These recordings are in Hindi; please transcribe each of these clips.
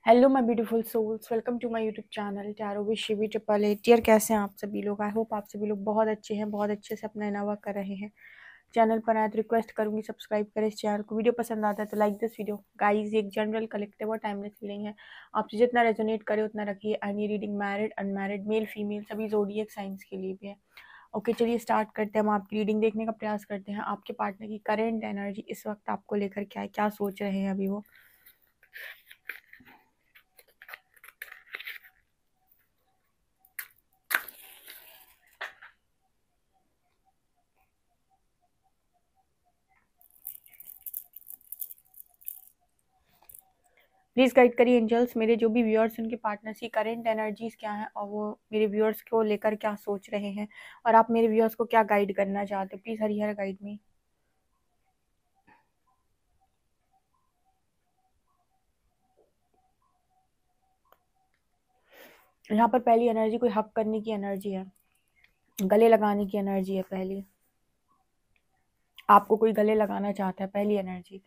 Hello my beautiful souls, welcome to my YouTube channel tarot with Shivi triple eight. यार कैसे हैं आप सभी लोग? आई होप आप सभी लोग बहुत अच्छे हैं, बहुत अच्छे से अपना इनावा कर रहे हैं। चैनल पर आए तो रिक्वेस्ट करूंगी सब्सक्राइब करें इस चैनल को। वीडियो पसंद आता है तो लाइक दिस वीडियो गाइस। एक जनरल कलेक्टिव और टाइमलेस फीलिंग है, आपसे जितना रेजोनेट करे उतना रखिए। Any reading married unmarried male female सभी ज़ोडिएक साइंस के लिए भी है। ओके चलिए स्टार्ट करते हैं। हम आपकी रीडिंग देखने का प्रयास करते हैं। आपके पार्टनर की करेंट एनर्जी इस वक्त आपको लेकर क्या है, क्या सोच रहे हैं अभी वो। प्लीज गाइड करिए एंजल्स, मेरे जो भी व्यूअर्स उनके पार्टनर्स की करंट एनर्जीज क्या है और वो मेरे व्यूअर्स को लेकर क्या सोच रहे हैं, और आप मेरे व्यूअर्स को क्या गाइड करना चाहते हो। Please Hari her guide me. यहाँ पर पहली एनर्जी कोई हक करने की एनर्जी है, गले लगाने की एनर्जी है। पहली आपको कोई गले लगाना चाहता है, पहली एनर्जी।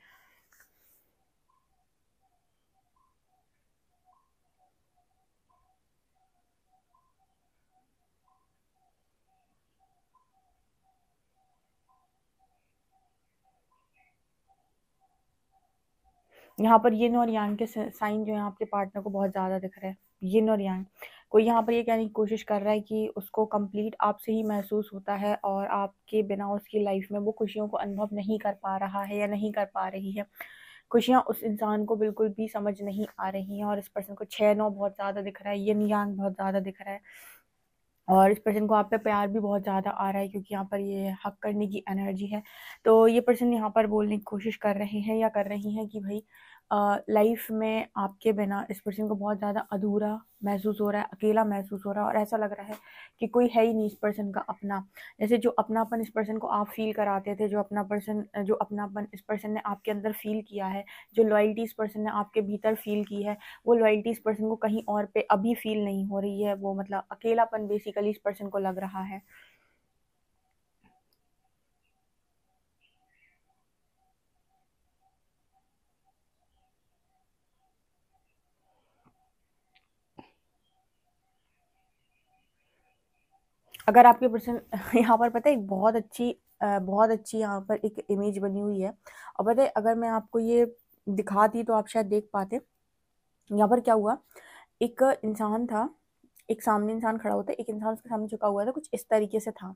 यहाँ पर यिन और यांग के साइन जो है आपके पार्टनर को बहुत ज़्यादा दिख रहा है। यिन और यांग, कोई यहाँ पर ये कहने की कोशिश कर रहा है कि उसको कंप्लीट आपसे ही महसूस होता है और आपके बिना उसकी लाइफ में वो खुशियों को अनुभव नहीं कर पा रहा है या नहीं कर पा रही है। खुशियाँ उस इंसान को बिल्कुल भी समझ नहीं आ रही हैं और इस पर्सन को 6-9 बहुत ज़्यादा दिख रहा है। यिन यांग बहुत ज़्यादा दिख रहा है और इस पर्सन को आप पे प्यार भी बहुत ज़्यादा आ रहा है, क्योंकि यहाँ पर ये हक करने की एनर्जी है। तो ये पर्सन यहाँ पर बोलने की कोशिश कर रहे हैं या कर रही हैं कि भाई लाइफ में आपके बिना इस पर्सन को बहुत ज़्यादा अधूरा महसूस हो रहा है, अकेला महसूस हो रहा है और ऐसा लग रहा है कि कोई है ही नहीं इस पर्सन का अपना। जैसे जो अपनापन इस पर्सन को आप फील कराते थे, जो अपनापन इस पर्सन ने आपके अंदर फील किया है, जो लॉयल्टी इस पर्सन ने आपके भीतर फील की है, वो लॉयल्टी इस पर्सन को कहीं और पे अभी फील नहीं हो रही है। वो मतलब अकेलापन बेसिकली इस पर्सन को लग रहा है। अगर आपके पर्सन यहाँ पर पता है एक बहुत अच्छी यहाँ पर एक इमेज बनी हुई है, और पता है अगर मैं आपको ये दिखाती तो आप शायद देख पाते। यहाँ पर क्या हुआ, एक इंसान था, एक सामने इंसान खड़ा होता है, एक इंसान उसके सामने झुका हुआ था, कुछ इस तरीके से था।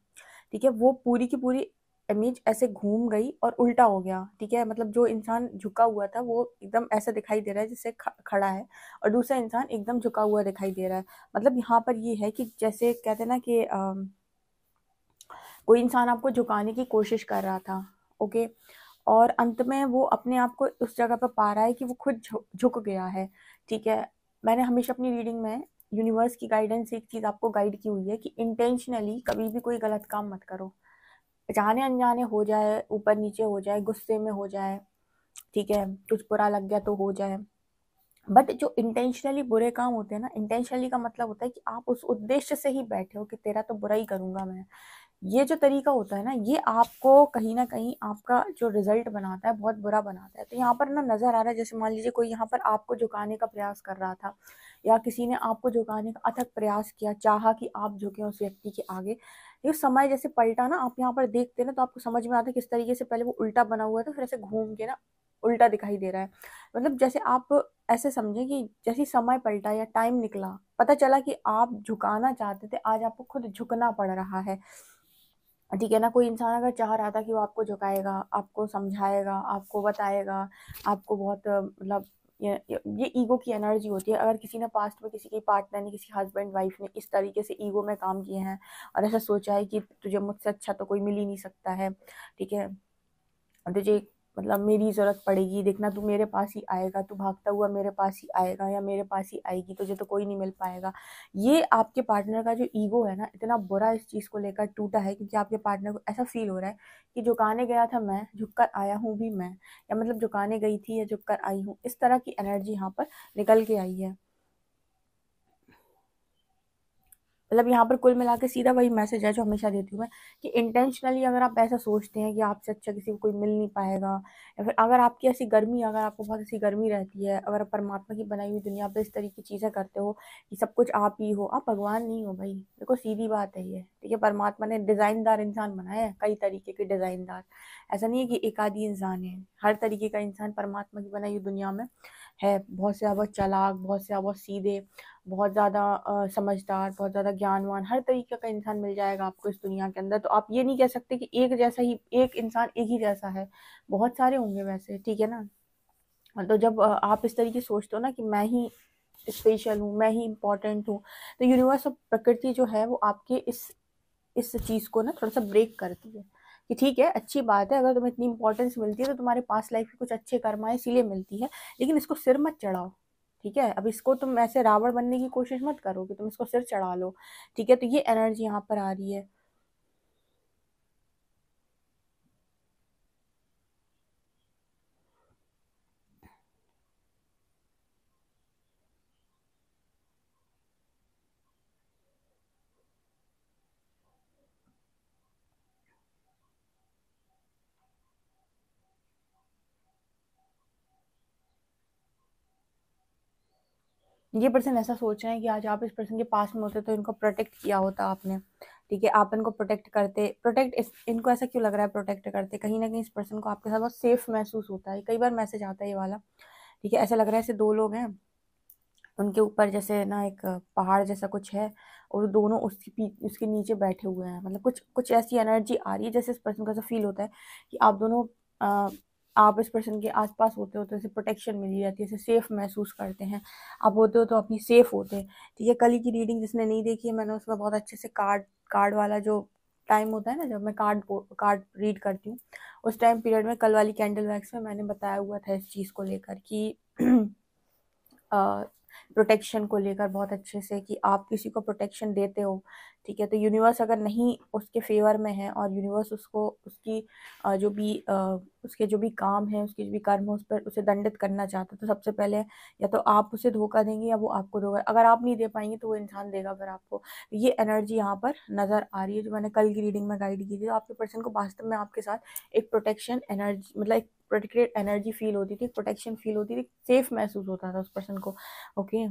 ठीक है, वो पूरी की पूरी इमेज ऐसे घूम गई और उल्टा हो गया। ठीक है, मतलब जो इंसान झुका हुआ था वो एकदम ऐसा दिखाई दे रहा है जैसे खड़ा है, और दूसरा इंसान एकदम झुका हुआ दिखाई दे रहा है। मतलब यहाँ पर ये है कि जैसे कहते हैं ना कि कोई इंसान आपको झुकाने की कोशिश कर रहा था। ओके, और अंत में वो अपने आप को उस जगह पर पा रहा है कि वो खुद झुक गया है। ठीक है, मैंने हमेशा अपनी रीडिंग में यूनिवर्स की गाइडेंस से एक चीज़ आपको गाइड की हुई है कि इंटेंशनली कभी भी कोई गलत काम मत करो। जाने अनजाने हो जाए, ऊपर नीचे हो जाए, गुस्से में हो जाए, ठीक है, कुछ बुरा लग गया तो हो जाए, बट जो इंटेंशनली बुरे काम होते हैं ना, इंटेंशनली का मतलब होता है कि आप उस उद्देश्य से ही बैठे हो कि तेरा तो बुरा ही करूंगा मैं। ये जो तरीका होता है ना, ये आपको कहीं ना कहीं आपका जो रिजल्ट बनाता है बहुत बुरा बनाता है। तो यहाँ पर ना नजर आ रहा है जैसे मान लीजिए कोई यहाँ पर आपको झुकाने का प्रयास कर रहा था, या किसी ने आपको झुकाने का अथक प्रयास किया, चाहा कि आप झुके उस व्यक्ति के आगे। ये समय जैसे पलटा ना, आप यहाँ पर देखते ना तो आपको समझ में आता है किस तरीके से पहले वो उल्टा बना हुआ था, फिर ऐसे घूम के ना उल्टा दिखाई दे रहा है। मतलब जैसे आप ऐसे समझें कि जैसे समय पलटा या टाइम निकला, पता चला कि आप झुकाना चाहते थे, आज आपको खुद झुकना पड़ रहा है। ठीक है ना, कोई इंसान अगर चाह रहा था कि वो आपको झुकाएगा, आपको समझाएगा, आपको बताएगा, आपको बहुत मतलब ये ईगो की एनर्जी होती है। अगर किसी ने पास्ट में किसी की पार्टनर ने, किसी हस्बैंड वाइफ ने इस तरीके से ईगो में काम किए हैं और ऐसा सोचा है कि तुझे मुझसे अच्छा तो कोई मिल ही नहीं सकता है, ठीक है, तुझे मतलब मेरी ज़रूरत पड़ेगी, देखना तू मेरे पास ही आएगा, तू भागता हुआ मेरे पास ही आएगा या मेरे पास ही आएगी, तुझे तो कोई नहीं मिल पाएगा। ये आपके पार्टनर का जो ईगो है ना, इतना बुरा इस चीज़ को लेकर टूटा है क्योंकि आपके पार्टनर को ऐसा फील हो रहा है कि झुकाने गया था मैं, झुक कर आया हूँ भी मैं, या मतलब झुकाने गई थी या झुक कर आई हूँ, इस तरह की एनर्जी यहाँ पर निकल के आई है। मतलब यहाँ पर कुल मिला के सीधा वही मैसेज है जो हमेशा देती हूँ मैं, कि इंटेंशनली अगर आप ऐसा सोचते हैं कि आपसे अच्छा किसी को कोई मिल नहीं पाएगा, या फिर अगर आपकी ऐसी गर्मी, अगर आपको बहुत ऐसी गर्मी रहती है, अगर आप परमात्मा की बनाई हुई दुनिया पे इस तरीके की चीज़ें करते हो कि सब कुछ आप ही हो, आप भगवान नहीं हो भाई। देखो सीधी बात है ये, ठीक है। परमात्मा ने डिज़ाइनदार इंसान बनाए हैं, कई तरीके के डिज़ाइनदार। ऐसा नहीं है कि एक आधी इंसान है, हर तरीके का इंसान परमात्मा की बनाई हुई दुनिया में है। बहुत से बहुत चालाक, बहुत से बहुत सीधे, बहुत ज़्यादा समझदार, बहुत ज़्यादा ज्ञानवान, हर तरीके का इंसान मिल जाएगा आपको इस दुनिया के अंदर। तो आप ये नहीं कह सकते कि एक जैसा ही एक इंसान एक ही जैसा है, बहुत सारे होंगे वैसे, ठीक है ना। तो जब आप इस तरीके सोचते हो ना कि मैं ही स्पेशल हूँ, मैं ही इम्पोर्टेंट हूँ, तो यूनिवर्स और प्रकृति जो है वो आपके इस चीज़ को ना थोड़ा सा ब्रेक करती है कि ठीक है, अच्छी बात है, अगर तुम्हें इतनी इंपॉर्टेंस मिलती है तो तुम्हारे पास लाइफ के कुछ अच्छे कर्म आए इसीलिए मिलती है, लेकिन इसको सिर मत चढ़ाओ, ठीक है। अब इसको तुम ऐसे रावण बनने की कोशिश मत करो कि तुम इसको सिर चढ़ा लो, ठीक है। तो ये एनर्जी यहाँ पर आ रही है। ये पर्सन ऐसा सोच रहे हैं कि आज आप इस पर्सन के पास में होते तो इनको प्रोटेक्ट किया होता आपने, ठीक है। आप इनको प्रोटेक्ट करते, इनको ऐसा क्यों लग रहा है प्रोटेक्ट करते, कहीं ना कहीं इस पर्सन को आपके साथ बहुत सेफ महसूस होता है। कई बार मैसेज आता है ये वाला, ठीक है। ऐसा लग रहा है ऐसे दो लोग हैं, उनके ऊपर जैसे ना एक पहाड़ जैसा कुछ है, और दोनों उसके नीचे बैठे हुए हैं। मतलब कुछ कुछ ऐसी एनर्जी आ रही है, जैसे इस पर्सन को ऐसा फील होता है कि आप दोनों आप इस पर्सन के आसपास होते हो तो ऐसे प्रोटेक्शन मिली रहती है, ऐसे सेफ महसूस करते हैं। आप होते हो तो अपनी सेफ होते हैं, ठीक है। कल की रीडिंग जिसने नहीं देखी है, मैंने उसमें बहुत अच्छे से कार्ड कार्ड वाला जो टाइम होता है ना, जब मैं कार्ड रीड करती हूँ, उस टाइम पीरियड में कल वाली कैंडल वैक्स में मैंने बताया हुआ था इस चीज़ को लेकर कि प्रोटेक्शन को लेकर बहुत अच्छे से, कि आप किसी को प्रोटेक्शन देते हो, ठीक है। तो यूनिवर्स अगर नहीं उसके फेवर में है, और यूनिवर्स उसको उसकी जो भी उसके जो भी काम है, उसके जो भी कर्म है, उस पर उसे दंडित करना चाहता है, तो सबसे पहले या तो आप उसे धोखा देंगे या वो आपको धोखा, अगर आप नहीं दे पाएंगे तो वो इंसान देगा फिर आपको। तो ये एनर्जी यहाँ पर नज़र आ रही है जो मैंने कल की रीडिंग में गाइड की थी। तो आपके पर्सन को वास्तव में आपके साथ एक प्रोटेक्शन एनर्जी, मतलब एक प्रोटेक्टेड एनर्जी फील होती थी, प्रोटेक्शन फील होती थी, सेफ महसूस होता था उस पर्सन को। ओके।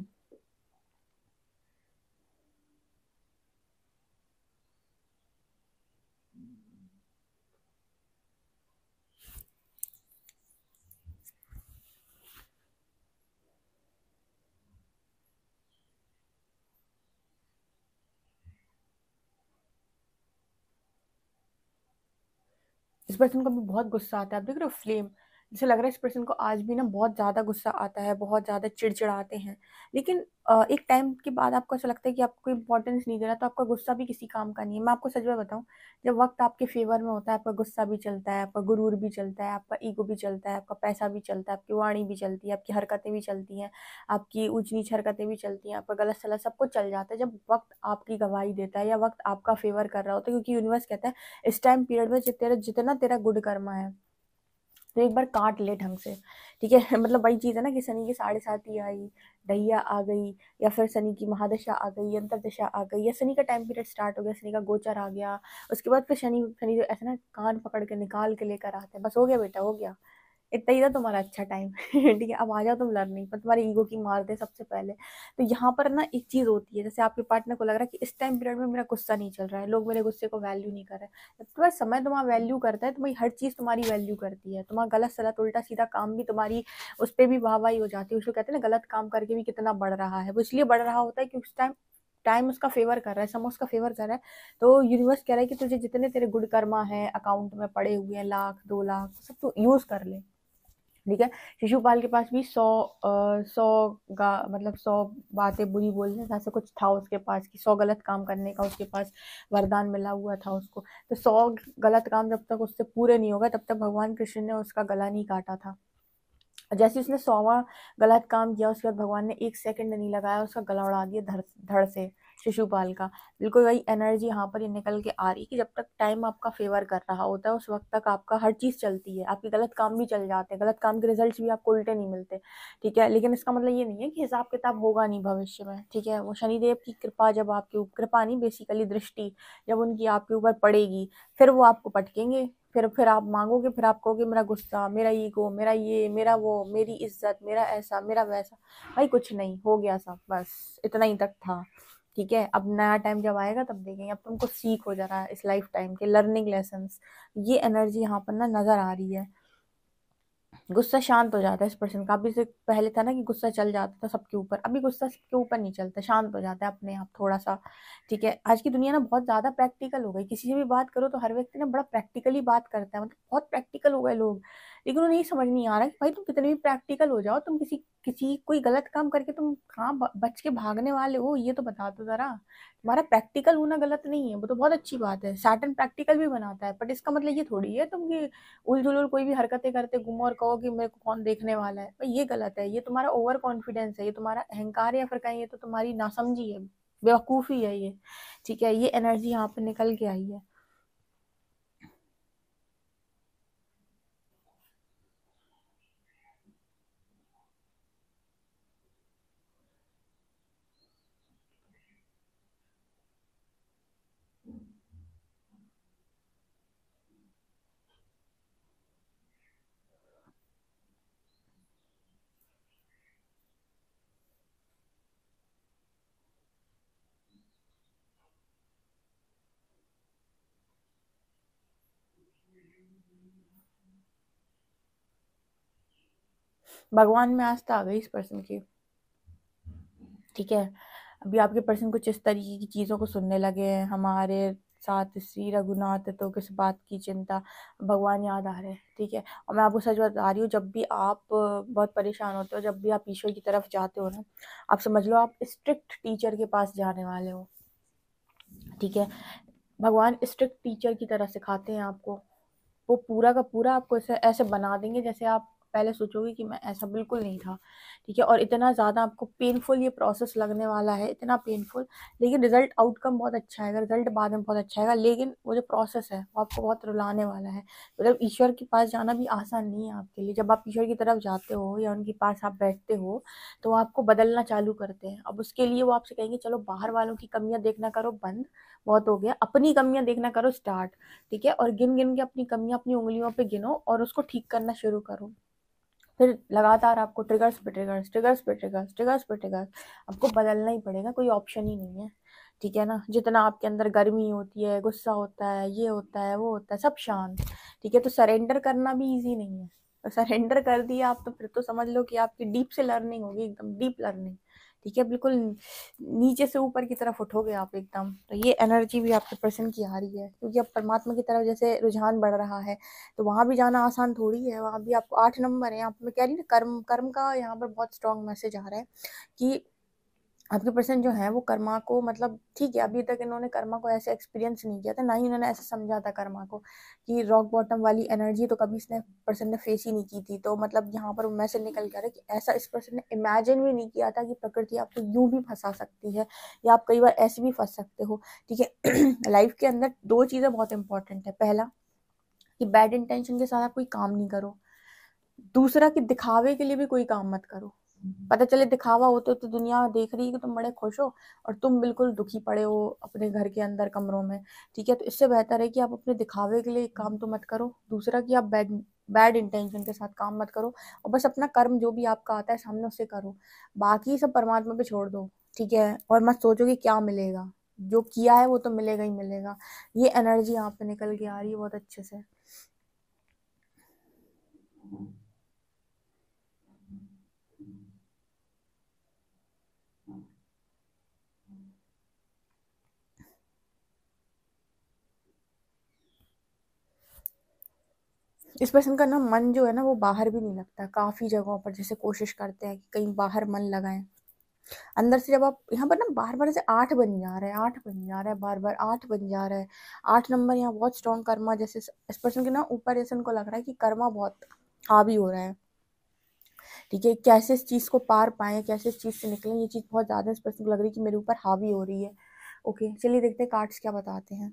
इस पर्सन को भी बहुत गुस्सा आता है, आप देख रहे हो फ्लेम, जैसे लग रहा है इस पर्सन को आज भी ना बहुत ज्यादा गुस्सा आता है, बहुत ज्यादा चिड़चिड़ाते हैं। लेकिन एक टाइम के बाद आपको ऐसा लगता है कि आपको इंपॉर्टेंस नहीं दे रहा, तो आपका गुस्सा भी किसी काम का नहीं है। मैं आपको सच में बताऊं, जब वक्त आपके फेवर में होता है, आपका गुस्सा भी चलता है, आपका गुरूर भी चलता है, आपका ईगो भी चलता है, आपका पैसा भी चलता है, आपकी वाणी भी चलती है, आपकी हरकतें भी चलती हैं, आपकी ऊंच नीच हरकतें भी चलती हैं, आपका गलत सलत सब कुछ चल जाता है जब वक्त आपकी गवाही देता है या वक्त आपका फेवर कर रहा होता है। क्योंकि यूनिवर्स कहता है इस टाइम पीरियड में जितना तेरा गुड कर्मा है, तो एक बार काट ले ढंग से, ठीक है। मतलब वही चीज है ना कि शनि की 7.5 आई, ढैया आ गई, या फिर शनि की महादशा आ गई, अंतरदशा आ गई, या शनि का टाइम पीरियड स्टार्ट हो गया, शनि का गोचर आ गया, उसके बाद फिर शनि शनि जो ऐसा ना कान पकड़ के निकाल के लेकर आते हैं, बस हो गया बेटा हो गया, इतना ही था तुम्हारा अच्छा टाइम ठीक है, अब आ जाओ तुम लर्निंग पर, तुम्हारी ईगो की मार दे सबसे पहले। तो यहाँ पर ना एक चीज होती है, जैसे आपके पार्टनर को लग रहा है कि इस टाइम पीरियड में मेरा गुस्सा नहीं चल रहा है, लोग मेरे गुस्से को वैल्यू नहीं कर रहे हैं। जब तुम्हारा समय तुम्हारा वैल्यू करता है तो भाई हर चीज तुम्हारी वैल्यू करती है, तुम्हारा गलत सलत उल्टा सीधा काम भी तुम्हारी उस पर भी वाहवाही हो जाती है। उसको कहते हैं ना गलत काम करके भी कितना बढ़ रहा है, वो इसलिए बढ़ रहा होता है क्योंकि उस टाइम टाइम उसका फेवर कर रहा है, समय उसका फेवर कर रहा है। तो यूनिवर्स कह रहा है कि तुझे जितने तेरे गुड कर्मा है अकाउंट में पड़े हुए हैं, 1 लाख 2 लाख, सब तो यूज कर ले, ठीक है। शिशुपाल के पास भी 100 मतलब 100 बातें बुरी बोलने का ऐसा कुछ था उसके पास, कि 100 गलत काम करने का उसके पास वरदान मिला हुआ था उसको। तो 100 गलत काम जब तक उससे पूरे नहीं होगा तब तक भगवान कृष्ण ने उसका गला नहीं काटा था। जैसे उसने 100वां गलत काम किया, उसके बाद भगवान ने 1 सेकंड नहीं लगाया, उसका गला उड़ा दिया धड़ धड़ से, शिशुपाल का। बिल्कुल वही एनर्जी यहाँ पर ये निकल के आ रही है कि जब तक टाइम आपका फेवर कर रहा होता है उस वक्त तक आपका हर चीज़ चलती है, आपके गलत काम भी चल जाते हैं, गलत काम के रिजल्ट्स भी आपको उल्टे नहीं मिलते, ठीक है। लेकिन इसका मतलब ये नहीं है कि हिसाब किताब होगा नहीं भविष्य में, ठीक है। वो शनिदेव की कृपा जब आपके ऊपर, कृपा नहीं बेसिकली दृष्टि जब उनकी आपके ऊपर पड़ेगी, फिर वो आपको पटकेंगे, फिर आप मांगोगे, फिर आप कहोगे मेरा गुस्सा, मेरा ईगो, मेरा ये, मेरा वो, मेरी इज्जत, मेरा ऐसा, मेरा वैसा। भाई कुछ नहीं, हो गया सब, बस इतना ही तक था, ठीक है। अब नया टाइम जब आएगा तब देखेंगे। अब तुमको सीख हो जा रहा है इस लाइफ टाइम के लर्निंग लेसन्स, ये एनर्जी यहाँ पर ना नजर आ रही है। गुस्सा शांत हो जाता है इस पर्सन का। अभी से पहले था ना कि गुस्सा चल जाता था सबके ऊपर, अभी गुस्सा सबके ऊपर नहीं चलता, शांत हो जाता है अपने आप थोड़ा सा, ठीक है। आज की दुनिया ना बहुत ज्यादा प्रैक्टिकल हो गई, किसी से भी बात करो तो हर व्यक्ति ना बड़ा प्रैक्टिकली बात करता है, मतलब बहुत प्रैक्टिकल हो गए लोग। लेकिन उन्हें ये समझ नहीं आ रहा कि भाई तुम कितने भी प्रैक्टिकल हो जाओ, तुम किसी किसी कोई गलत काम करके तुम कहाँ बच के भागने वाले हो, ये तो बता दो जरा। तुम्हारा प्रैक्टिकल होना गलत नहीं है, वो तो बहुत अच्छी बात है, सैटर्न प्रैक्टिकल भी बनाता है, बट इसका मतलब ये थोड़ी है तुम ये उलझुल कोई भी हरकतें करते घूमो और कहो कि मेरे को कौन देखने वाला है, भाई ये गलत है, ये तुम्हारा ओवर कॉन्फिडेंस है, ये तुम्हारा अहंकार है, या फिर कहीं ये तो तुम्हारी नासमझी है, बेवकूफ़ी है ये, ठीक है। ये एनर्जी यहाँ पे निकल के आई है। भगवान में आस्था आ गई इस पर्सन की, ठीक है। अभी आपके पर्सन कुछ इस तरीके की चीज़ों को सुनने लगे हैं, हमारे साथ श्री रघुनाथ तो किस बात की चिंता, भगवान याद आ रहे हैं, ठीक है। और मैं आपको सच बता रही हूँ, जब भी आप बहुत परेशान होते हो, जब भी आप ईश्वर की तरफ जाते हो ना, आप समझ लो आप स्ट्रिक्ट टीचर के पास जाने वाले हो, ठीक है। भगवान स्ट्रिक्ट टीचर की तरह सिखाते हैं आपको, वो पूरा का पूरा आपको ऐसे ऐसे बना देंगे जैसे आप पहले सोचोगे कि मैं ऐसा बिल्कुल नहीं था, ठीक है। और इतना ज़्यादा आपको पेनफुल ये प्रोसेस लगने वाला है, इतना पेनफुल, लेकिन रिजल्ट आउटकम बहुत अच्छा आएगा, रिजल्ट बाद में बहुत अच्छा आएगा, लेकिन वो जो प्रोसेस है वो आपको बहुत रुलाने वाला है। मतलब ईश्वर के पास जाना भी आसान नहीं है आपके लिए। जब आप ईश्वर की तरफ जाते हो या उनके पास आप बैठते हो तो वो आपको बदलना चालू करते हैं। अब उसके लिए वो आपसे कहेंगे चलो बाहर वालों की कमियां देखना करो बंद, बहुत हो गया, अपनी कमियां देखना करो स्टार्ट, ठीक है। और गिन गिन के अपनी कमियां अपनी उंगलियों पे गिनो और उसको ठीक करना शुरू करो। फिर लगातार आपको ट्रिगर्स पे ट्रिगर्स, ट्रिगर्स पे ट्रिगर्स, ट्रिगर्स पे ट्रिगर्स, आपको बदलना ही पड़ेगा, कोई ऑप्शन ही नहीं है, ठीक है ना। जितना आपके अंदर गर्मी होती है, गुस्सा होता है, ये होता है, वो होता है, सब शांत, ठीक है। तो सरेंडर करना भी इजी नहीं है, तो सरेंडर कर दिया आप तो फिर तो समझ लो कि आपकी डीप से लर्निंग होगी, एकदम डीप लर्निंग, ठीक है। बिल्कुल नीचे से ऊपर की तरफ उठोगे आप एकदम। तो ये एनर्जी भी आपके पर्सन की आ रही है, क्योंकि अब परमात्मा की तरफ जैसे रुझान बढ़ रहा है, तो वहां भी जाना आसान थोड़ी है। वहां भी आपको 8 नंबर है, यहाँ पे मैं कह रही हूँ ना, कर्म कर्म का यहाँ पर बहुत स्ट्रांग मैसेज आ रहा है कि आपके पर्सन जो है वो कर्मा को, मतलब ठीक है अभी तक इन्होंने कर्मा को ऐसे एक्सपीरियंस नहीं किया था, ना ही इन्होंने ऐसे समझा था कर्मा को कि रॉक बॉटम वाली एनर्जी तो कभी इसने पर्सन ने फेस ही नहीं की थी। तो मतलब यहाँ पर मैसेज निकल के आ रहा है कि ऐसा इस पर्सन ने इमेजिन भी नहीं किया था कि प्रकृति आपको यूं भी फंसा सकती है, या आप कई बार ऐसे भी फंस सकते हो, ठीक है। लाइफ के अंदर दो चीज़ें बहुत इंपॉर्टेंट है, पहला कि बैड इंटेंशन के साथ आप कोई काम नहीं करो, दूसरा कि दिखावे के लिए भी कोई काम मत करो। पता चले दिखावा होते तो दुनिया देख रही है कि तुम बड़े खुश हो और तुम बिल्कुल दुखी पड़े हो अपने घर के अंदर कमरों में, ठीक है। तो इससे बेहतर है कि आप अपने दिखावे के लिए काम तो मत करो, दूसरा कि आप बैड बैड इंटेंशन के साथ काम मत करो, और बस अपना कर्म जो भी आपका आता है सामने उससे करो, बाकी सब परमात्मा पे छोड़ दो, ठीक है। और मत सोचो कि क्या मिलेगा, जो किया है वो तो मिलेगा ही मिलेगा। ये एनर्जी यहाँ पे निकल के आ रही है बहुत अच्छे से। इस पर्सन का ना मन जो है ना वो बाहर भी नहीं लगता, काफी जगहों पर जैसे कोशिश करते हैं कि कहीं बाहर मन लगाएं, अंदर से जब आप यहाँ पर ना बार बार से 8 बन जा रहा है, 8 बन जा रहा है, बार बार 8 बन जा रहा है, 8 नंबर यहाँ बहुत स्ट्रॉन्ग कर्मा, जैसे इस पर्सन के ना ऊपर जैसे उनको लग रहा है कि कर्मा बहुत हावी हो रहा है, ठीक है। कैसे इस चीज को पार पाए, कैसे इस चीज से निकले, ये चीज बहुत ज्यादा इस पर्सन को लग रही है कि मेरे ऊपर हावी हो रही है, ओके, चलिए देखते हैं कार्ड्स क्या बताते हैं।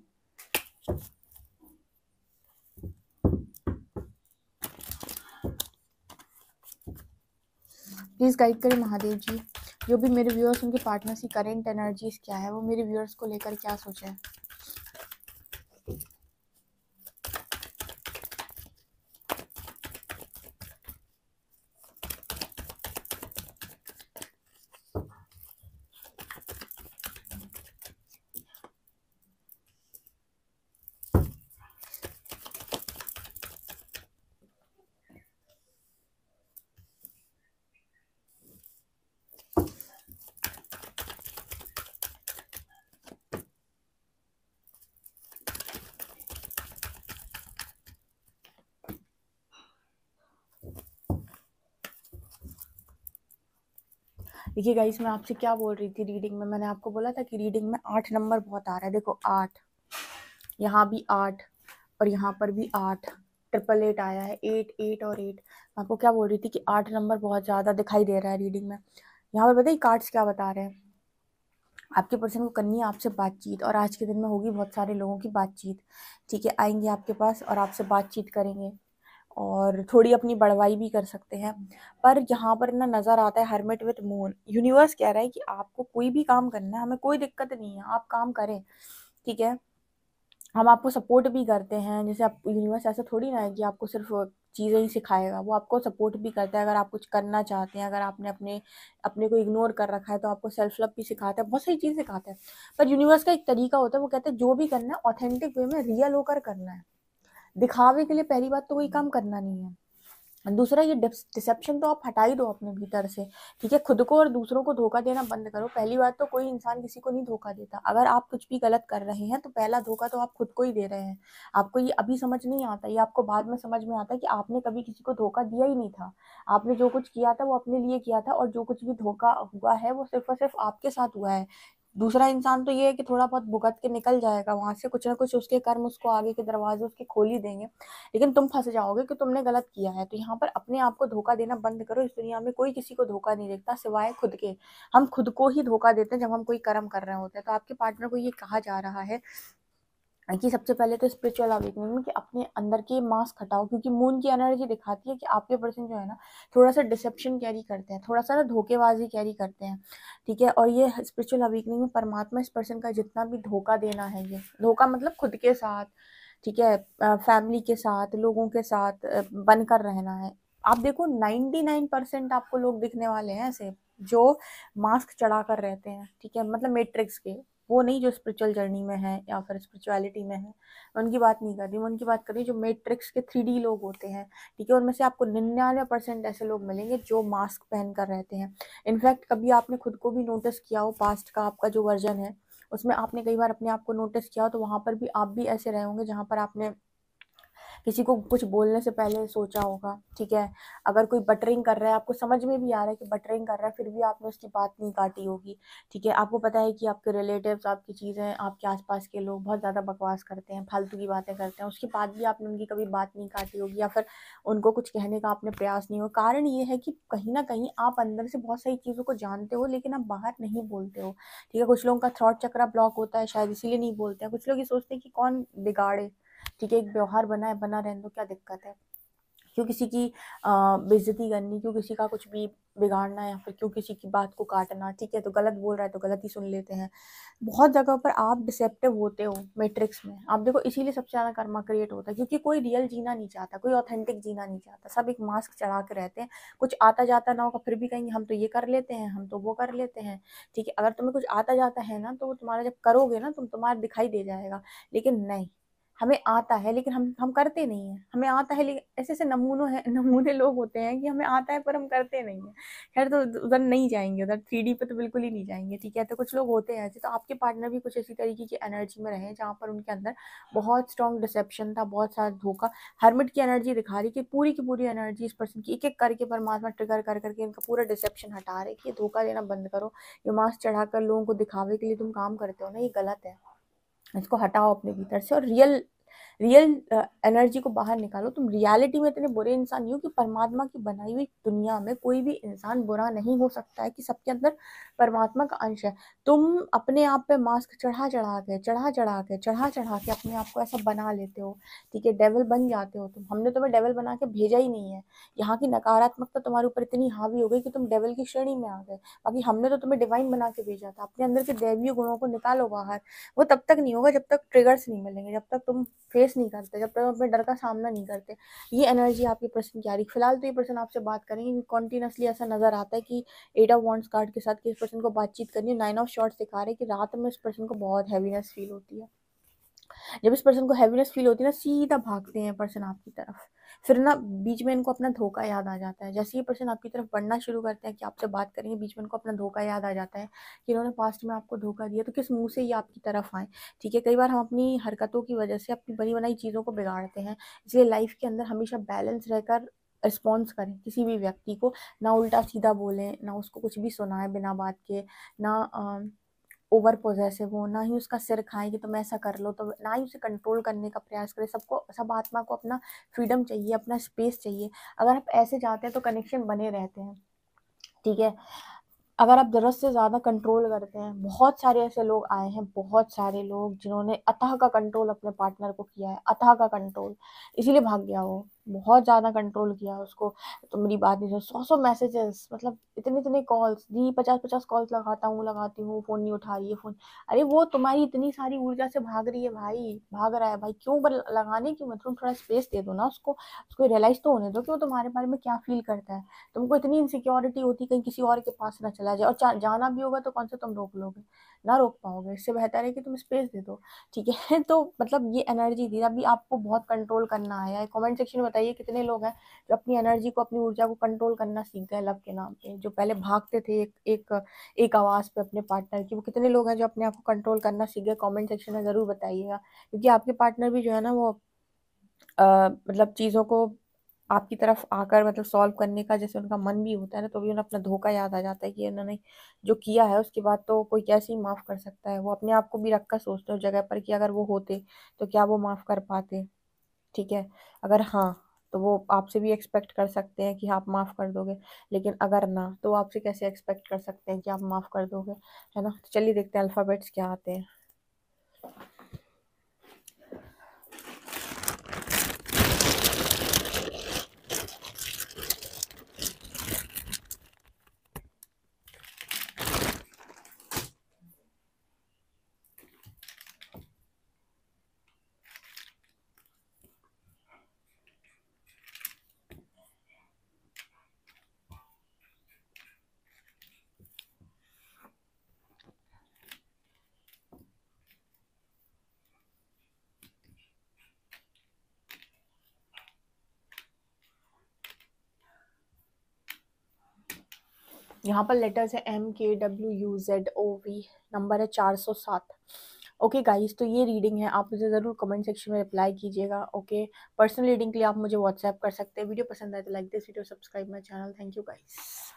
प्लीज गाइड करें महादेव जी, जो भी मेरे व्यूअर्स उनके पार्टनर्स की करेंट एनर्जीज क्या है, वो मेरे व्यूअर्स को लेकर क्या सोचे। देखिए गाइस, मैं आपसे क्या बोल रही थी रीडिंग में, मैंने आपको बोला था कि रीडिंग में 8 नंबर बहुत आ रहा है। देखो 8, यहाँ भी 8 और यहाँ पर भी 8, 888 आया है, 8 8 और 8। मैं आपको क्या बोल रही थी कि 8 नंबर बहुत ज़्यादा दिखाई दे रहा है रीडिंग में। यहाँ पर बताइए कार्ड्स क्या बता रहे हैं। आपके पर्सन को करनी है आपसे बातचीत, और आज के दिन में होगी बहुत सारे लोगों की बातचीत। ठीक है, आएंगे आपके पास और आपसे बातचीत करेंगे और थोड़ी अपनी बढ़वाई भी कर सकते हैं। पर यहाँ पर ना नज़र आता है हर्मिट विद मून। यूनिवर्स कह रहा है कि आपको कोई भी काम करना है, हमें कोई दिक्कत नहीं है, आप काम करें। ठीक है, हम आपको सपोर्ट भी करते हैं। जैसे आप, यूनिवर्स ऐसा थोड़ी ना है कि आपको सिर्फ चीज़ें ही सिखाएगा, वो आपको सपोर्ट भी करता है। अगर आप कुछ करना चाहते हैं, अगर आपने अपने अपने को इग्नोर कर रखा है, तो आपको सेल्फ लव भी सिखाता है, बहुत सारी चीज़ सिखाता है। पर यूनिवर्स का एक तरीका होता है, वो कहते हैं जो भी करना है ऑथेंटिक वे में रियल होकर करना है। दिखावे के लिए पहली बात तो कोई काम करना नहीं है। दूसरा, ये डिसेप्शन तो आप हटा ही दो अपने भीतर से। ठीक है, खुद को और दूसरों को धोखा देना बंद करो। पहली बात तो कोई इंसान किसी को नहीं धोखा देता। अगर आप कुछ भी गलत कर रहे हैं तो पहला धोखा तो आप खुद को ही दे रहे हैं। आपको ये अभी समझ नहीं आता, ये आपको बाद में समझ में आता है कि आपने कभी किसी को धोखा दिया ही नहीं था। आपने जो कुछ किया था वो अपने लिए किया था, और जो कुछ भी धोखा हुआ है वो सिर्फ और सिर्फ आपके साथ हुआ है। दूसरा इंसान तो ये है कि थोड़ा बहुत भुगत के निकल जाएगा वहां से, कुछ ना कुछ उसके कर्म उसको आगे के दरवाजे उसके खोल ही देंगे, लेकिन तुम फंस जाओगे कि तुमने गलत किया है। तो यहाँ पर अपने आप को धोखा देना बंद करो। इस दुनिया में कोई किसी को धोखा नहीं देता सिवाय खुद के। हम खुद को ही धोखा देते हैं जब हम कोई कर्म कर रहे होते हैं। तो आपके पार्टनर को ये कहा जा रहा है कि सबसे पहले तो स्पिरिचुअल अवेकनिंग में कि अपने अंदर के मास्क हटाओ, क्योंकि मून की एनर्जी दिखाती है कि आपके पर्सन जो है ना, थोड़ा सा डिसेप्शन कैरी करते हैं, थोड़ा सा ना धोखेबाजी कैरी करते हैं। ठीक है, और ये स्पिरिचुअल अवेकनिंग में परमात्मा इस पर्सन का जितना भी धोखा देना है, ये धोखा मतलब खुद के साथ, ठीक है, फैमिली के साथ, लोगों के साथ बनकर रहना है। आप देखो 99% आपको लोग दिखने वाले हैं ऐसे जो मास्क चढ़ा कर रहते हैं। ठीक है, मतलब मैट्रिक्स के, वो नहीं जो स्पिरिचुअल जर्नी में है या फिर स्पिरिचुअलिटी में है। मैं उनकी बात नहीं कर रही, मैं उनकी बात कर रही जो मैट्रिक्स के 3D लोग होते हैं। ठीक है, उनमें से आपको 99% ऐसे लोग मिलेंगे जो मास्क पहन कर रहते हैं। इनफैक्ट कभी आपने खुद को भी नोटिस किया हो, पास्ट का आपका जो वर्जन है उसमें आपने कई बार अपने आप को नोटिस किया हो, तो वहां पर भी आप भी ऐसे रहे होंगे जहां पर आपने किसी को कुछ बोलने से पहले सोचा होगा। ठीक है, अगर कोई बटरिंग कर रहा है, आपको समझ में भी आ रहा है कि बटरिंग कर रहा है, फिर भी आपने उसकी बात नहीं काटी होगी। ठीक है, आपको पता है कि आपके रिलेटिव्स, आपकी चीज़ें, आपके आसपास के लोग बहुत ज़्यादा बकवास करते हैं, फालतू की बातें करते हैं, उसके बाद भी आपने उनकी कभी बात नहीं काटी होगी, या फिर उनको कुछ कहने का आपने प्रयास नहीं हो। कारण ये है कि कहीं ना कहीं आप अंदर से बहुत सारी चीज़ों को जानते हो, लेकिन आप बाहर नहीं बोलते हो। ठीक है, कुछ लोगों का थ्रॉट चक्रा ब्लॉक होता है, शायद इसीलिए नहीं बोलते हैं। कुछ लोग ये सोचते हैं कि कौन बिगाड़े, ठीक है, एक व्यवहार बना है, बना रहने दो, क्या दिक्कत है, क्यों किसी की बेइज्जती करनी, क्यों किसी का कुछ भी बिगाड़ना, या फिर क्यों किसी की बात को काटना। ठीक है, तो गलत बोल रहा है तो गलत ही सुन लेते हैं। बहुत जगह पर आप डिसेप्टिव होते हो मैट्रिक्स में। आप देखो इसीलिए सबसे ज़्यादा कर्मा क्रिएट होता है, क्योंकि कोई रियल जीना नहीं चाहता, कोई ऑथेंटिक जीना नहीं चाहता, सब एक मास्क चढ़ा के रहते हैं। कुछ आता जाता ना होगा फिर भी कहेंगे हम तो ये कर लेते हैं, हम तो वो कर लेते हैं। ठीक है, अगर तुम्हें कुछ आता जाता है ना, तो वो तुम्हारा जब करोगे ना, तुम्हारा दिखाई दे जाएगा। लेकिन नहीं, हमें आता है लेकिन हम करते नहीं है। हमें आता है लेकिन ऐसे ऐसे नमूने लोग होते हैं कि हमें आता है पर हम करते नहीं है। खैर, तो उधर नहीं जाएंगे, उधर 3D पे तो बिल्कुल ही नहीं जाएंगे। ठीक है, तो कुछ लोग होते हैं ऐसे। तो आपके पार्टनर भी कुछ इसी तरीके की एनर्जी में रहे जहाँ पर उनके अंदर बहुत स्ट्रॉन्ग डिसेप्शन था, बहुत सारा धोखा। हर्मिट की एनर्जी दिखा रही कि पूरी की पूरी एनर्जी इस पर्सन की एक एक करके परमात्मा ट्रिगर कर करके इनका पूरा डिसेप्शन हटा रहे कि ये धोखा देना बंद करो। ये मास्क चढ़ाकर लोगों को दिखावे के लिए तुम काम करते हो ना, ये गलत है। इसको हटाओ अपने भीतर से और रियल रियल एनर्जी को बाहर निकालो। तुम रियलिटी में इतने बुरे इंसान नहीं हो कि परमात्मा की बनाई हुई दुनिया में कोई भी इंसान बुरा नहीं हो सकता है, कि सबके अंदर परमात्मा का अंश है। तुम अपने आप पे मास्क चढ़ा चढ़ा के अपने आप को ऐसा बना लेते हो, ठीक है, डेविल बन जाते हो तुम। हमने तुम्हें डेविल बना के भेजा ही नहीं है। यहाँ की नकारात्मकता तुम्हारे ऊपर इतनी हावी हो गई कि तुम डेविल की श्रेणी में आ गए। बाकी हमने तो तुम्हें डिवाइन बना के भेजा था। अपने अंदर के दैवीय गुणों को निकालो बाहर। वो तब तक नहीं होगा जब तक ट्रिगर्स नहीं मिलेंगे, जब तक तुम फेस नहीं करते, जब तक तुम अपने डर का सामना नहीं करते। ये एनर्जी आपके पर्सन की आ रही। फिलहाल तो ये पर्सन आपसे बात करेंगे, कॉन्टिन्यूसली ऐसा नजर आता है कि 8 ऑफ वॉन्ड्स कार्ड के साथ कि इस पर्सन को बातचीत करनी है। 9 ऑफ शॉर्ट्स दिखा रहे हैं कि रात में इस पर्सन को बहुत हैवीनेस फील होती है। जब इस पर्सन को हैवीनेस फील होती है ना, सीधा भागते हैं पर्सन आपकी तरफ। फिर ना बीच में इनको अपना धोखा याद आ जाता है। जैसे ही पर्सन आपकी तरफ बढ़ना शुरू करते हैं कि आपसे बात करेंगे, बीच में इनको अपना धोखा याद आ जाता है कि इन्होंने पास्ट में आपको धोखा दिया, तो किस मुंह से ये आपकी तरफ आए। ठीक है, कई बार हम अपनी हरकतों की वजह से अपनी बनी बनाई चीज़ों को बिगाड़ते हैं। इसलिए लाइफ के अंदर हमेशा बैलेंस रहकर रिस्पॉन्स करें किसी भी व्यक्ति को। ना उल्टा सीधा बोलें, ना उसको कुछ भी सुनाएं बिना बात के, ना ओवर पोजेसिव हो, ना ही उसका सिर खाएं कि तुम ऐसा कर लो, तो ना ही उसे कंट्रोल करने का प्रयास करें। सबको, सब आत्मा को अपना फ्रीडम चाहिए, अपना स्पेस चाहिए। अगर आप ऐसे चाहते हैं तो कनेक्शन बने रहते हैं, ठीक है। अगर आप ज़रूरत से ज़्यादा कंट्रोल करते हैं, बहुत सारे ऐसे लोग आए हैं, बहुत सारे लोग जिन्होंने अथाह का कंट्रोल अपने पार्टनर को किया है, अथाह का कंट्रोल, इसीलिए भाग गया वो। बहुत ज़्यादा कंट्रोल किया उसको। तो मेरी बात नहीं सुन, 100 मैसेजेस, मतलब इतने इतने कॉल्स दी, 50 कॉल्स लगाती हूँ, फ़ोन नहीं उठा रही है फ़ोन। अरे वो तुम्हारी इतनी सारी ऊर्जा से भाग रही है भाई, भाग रहा है भाई, क्यों लगाने क्यों, मतलब तुम थोड़ा स्पेस दे दो ना उसको। उसको रियलाइज़ तो होने दो कि वो तुम्हारे बारे में क्या फील करता है। तुमको इतनी इनसिक्योरिटी होती कहीं किसी और के पास ना चला जाए, और जाना भी होगा तो कौन सा तुम रोक लोगे, ना रोक पाओगे। इससे बेहतर है कि तुम स्पेस दे दो, ठीक है। तो मतलब ये एनर्जी थी। अभी आपको बहुत कंट्रोल करना आया है। कमेंट सेक्शन में बताइए कितने लोग हैं जो अपनी एनर्जी को, अपनी ऊर्जा को कंट्रोल करना सीख गए लव के नाम पे। जो पहले भागते थे एक आवाज पे अपने पार्टनर की, वो कितने लोग हैं जो अपने आप को कंट्रोल करना सीख गए। कमेंट सेक्शन में जरूर बताइएगा, क्योंकि आपके पार्टनर भी जो है ना वो मतलब चीज़ों को आपकी तरफ आकर मतलब सॉल्व करने का जैसे उनका मन भी होता है ना, तो भी उन्हें अपना धोखा याद आ जाता है कि उन्होंने जो किया है उसके बाद तो कोई कैसे ही माफ़ कर सकता है। वो अपने आप को भी रख कर सोचते हैं उस जगह पर कि अगर वो होते तो क्या वो माफ़ कर पाते, ठीक है। अगर हाँ, तो वो आपसे भी एक्सपेक्ट कर सकते हैं कि आप माफ़ कर दोगे। लेकिन अगर ना, तो वो आपसे कैसे एक्सपेक्ट कर सकते हैं कि आप माफ़ कर दोगे, है ना। तो चलिए देखते हैं अल्फ़ाबेट्स क्या आते हैं। यहाँ पर लेटर्स है MKWUZOV, नंबर है 407। ओके गाइस, तो ये रीडिंग है। आप मुझे ज़रूर कमेंट सेक्शन में रिप्लाई कीजिएगा। ओके, पर्सनल रीडिंग के लिए आप मुझे व्हाट्सएप कर सकते हैं। वीडियो पसंद आए तो like this video, subscribe my channel. Thank you guys.